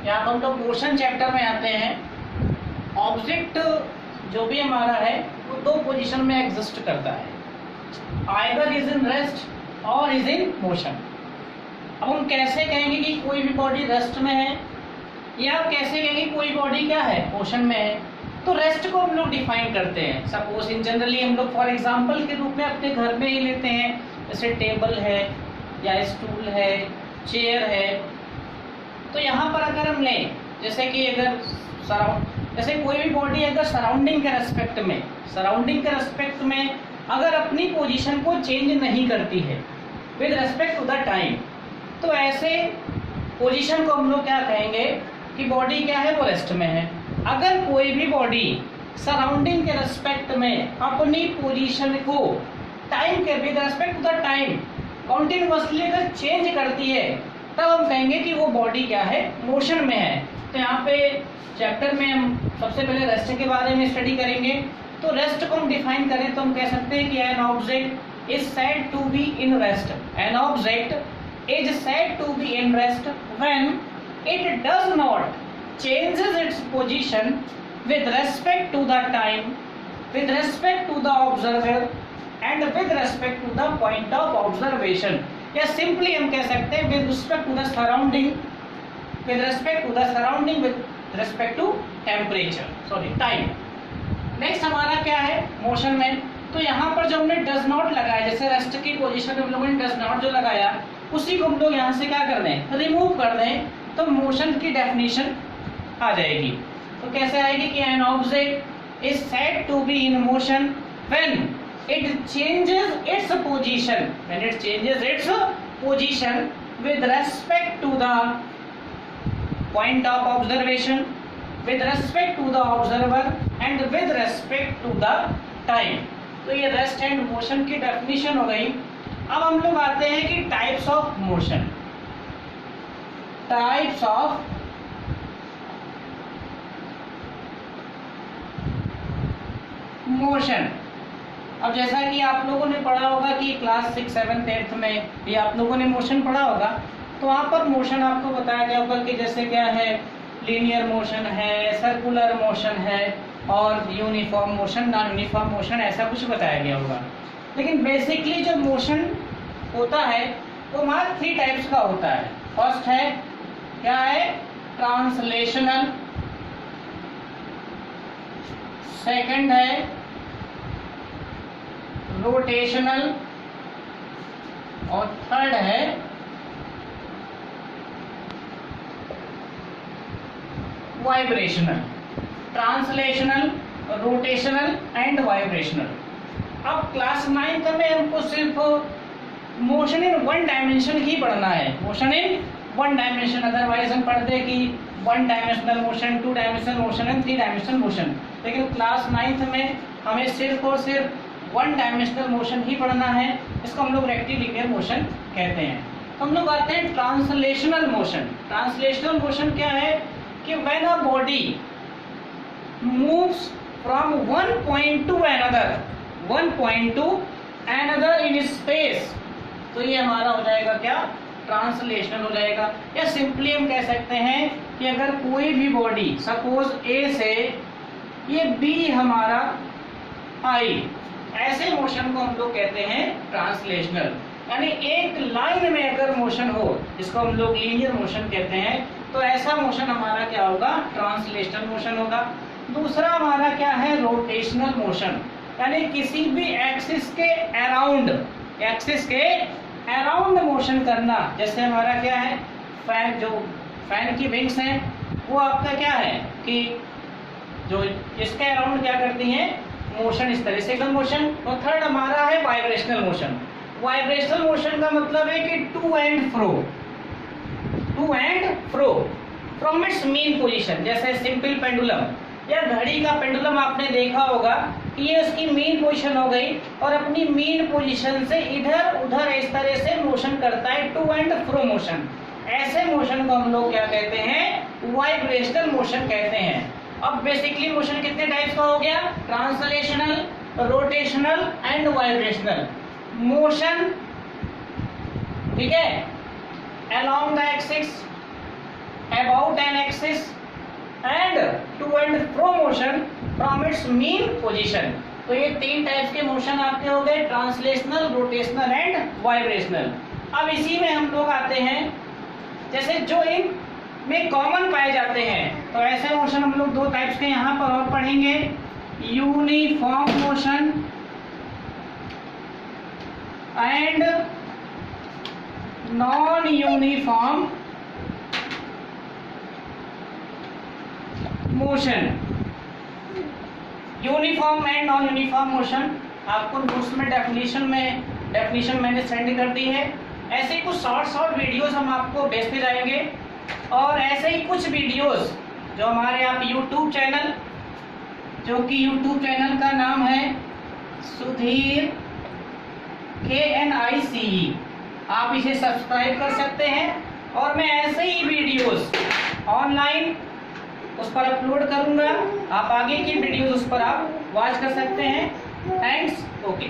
यहाँ पर हम लोग मोशन चैप्टर में आते हैं। ऑब्जेक्ट जो भी हमारा है वो दो पोजीशन में एग्जिस्ट करता है, आइदर इज इन रेस्ट और इज इन मोशन। अब हम कैसे कहेंगे कि कोई भी बॉडी रेस्ट में है, या कैसे कहेंगे कोई बॉडी क्या है, मोशन में है? तो रेस्ट को हम लोग डिफाइन करते हैं। सपोज इन जनरली हम लोग फॉर एग्जांपल के रूप में अपने घर में ही लेते हैं, जैसे टेबल है या स्टूल है, चेयर है। तो यहाँ पर अगर हम लें जैसे कि अगर जैसे कोई भी बॉडी अगर सराउंडिंग के रेस्पेक्ट में अगर अपनी पोजीशन को चेंज नहीं करती है with respect to the time, तो ऐसे पोजीशन को हम लोग क्या कहेंगे कि बॉडी क्या है, वो रेस्ट में है। अगर कोई भी बॉडी सराउंडिंग के रेस्पेक्ट में अपनी पोजीशन को टाइम के with respect to the time continuously अगर चेंज करती है, तब हम कहेंगे कि वो बॉडी क्या है, मोशन में है। तो यहाँ पे चैप्टर में हम सबसे पहले रेस्ट के बारे में स्टडी करेंगे। तो रेस्ट को हम डिफाइन करें तो हम कह सकते हैं कि an object is said to be in rest. An object is said to be in rest when it does not changes its position with respect to the time, with respect to the observer and with respect to the point of observation। या simply हम कह सकते हैं with respect to the surrounding, with respect to the surrounding, with respect to temperature, sorry time। Next हमारा क्या है, motion में। तो यहाँ पर जो हमने डज नॉट लगाया, जैसे रेस्ट की पोजीशन में हम लोगों ने डज नॉट जो लगाया, उसी को हम लोग यहाँ से क्या कर दें, रिमूव कर दें, तो मोशन की डेफिनेशन आ जाएगी। तो कैसे आएगी कि an object is said to be in motion when it changes its position, when it changes its position with respect to the point of observation, with respect to the observer and with respect to the time. तो ये rest and motion की definition हो गई। अब हम लोग आते हैं कि types of motion. Types of motion. अब जैसा कि आप लोगों ने पढ़ा होगा कि क्लास 6, 7, 8 में भी आप लोगों ने मोशन पढ़ा होगा, तो वहाँ पर मोशन आपको बताया गया होगा कि जैसे क्या है, लीनियर मोशन है, सर्कुलर मोशन है और uniform motion, non uniform motion, ऐसा कुछ बताया गया होगा। लेकिन बेसिकली जो मोशन होता है वो मात्र 3 टाइप्स का होता है। फर्स्ट है क्या है, ट्रांसलेशनल, सेकंड है रोटेशनल और थर्ड है vibrational. Translational, rotational and vibrational. अब क्लास 9th में हमको सिर्फ मोशन इन 1 डायमेंशन ही पढ़ना है, मोशन इन 1 डायमेंशन। अदरवाइज हम पढ़ते कि 1 dimensional motion, 2 dimensional motion and 3 dimensional motion. लेकिन क्लास 9th में हमें सिर्फ और सिर्फ 1 डायमेंशनल मोशन ही पढ़ना है। इसको हम लोग रेक्टिलिनियर मोशन कहते हैं। हम लोग आते हैं ट्रांसलेशनल मोशन। ट्रांसलेशनल मोशन क्या है कि when a body moves from one point two another in space, तो ये हमारा हो जाएगा क्या, ट्रांसलेशनल हो जाएगा। या सिंपली हम कह सकते हैं कि अगर कोई भी बॉडी सपोज ए से ये बी हमारा आई, ऐसे मोशन को हम लोग कहते हैं ट्रांसलेशनल। यानी एक लाइन में अगर मोशन हो, जिसको हम लोग लीनियर मोशन कहते हैं, तो ऐसा मोशन हमारा क्या होगा, ट्रांसलेशनल मोशन होगा। दूसरा हमारा क्या है, रोटेशनल मोशन, यानी किसी भी एक्सिस के अराउंड मोशन करना। जैसे हमारा क्या है, फैन, जो फैन की विंग्स हैं वो आपका क्या है कि जो इसके अराउंड क्या करती हैं, मोशन, इस तरह से का मोशन। और थर्ड हमारा है वाइब्रेशनल मोशन। वाइब्रेशनल मोशन का मतलब है कि to and fro from its mean position. जैसे सिंपल पेंडुलम या घड़ी का पेंडुलम आपने देखा होगा कि ये उसकी मेन पोजीशन हो गई और अपनी मेन पोजीशन से इधर उधर इस तरह से मोशन करता है, टू एंड फ्रो मोशन। ऐसे मोशन को हम लोग क्या कहते हैं, वाइब्रेशनल मोशन कहते हैं। अब बेसिकली मोशन कितने टाइप्स का हो गया, translational, rotational and vibrational motion. ठीक है, along the axis about an axis and to and fro motion from its mean position। तो ये 3 टाइप्स के मोशन आपके हो गए, ट्रांसलेशनल, रोटेशनल एंड वाइब्रेशनल। अब इसी में हम लोग आते हैं जैसे जो इन में कॉमन पाए जाते हैं, तो ऐसे मोशन हम लोग 2 टाइप्स के यहाँ पर और पढ़ेंगे, uniform motion and non uniform motion. Uniform and non uniform motion आपको नोट्स में डेफिनेशन मैंने सेंड कर दी है। ऐसे ही कुछ शॉर्ट वीडियोस हम आपको भेजते जाएंगे, और ऐसे ही कुछ वीडियोस जो हमारे आप यूट्यूब चैनल, जो कि यूट्यूब चैनल का नाम है सुधीर KNICE, आप इसे सब्सक्राइब कर सकते हैं। और मैं ऐसे ही वीडियोस ऑनलाइन उस पर अपलोड करूंगा, आप आगे की वीडियोस उस पर आप वॉच कर सकते हैं। थैंक्स। ओके।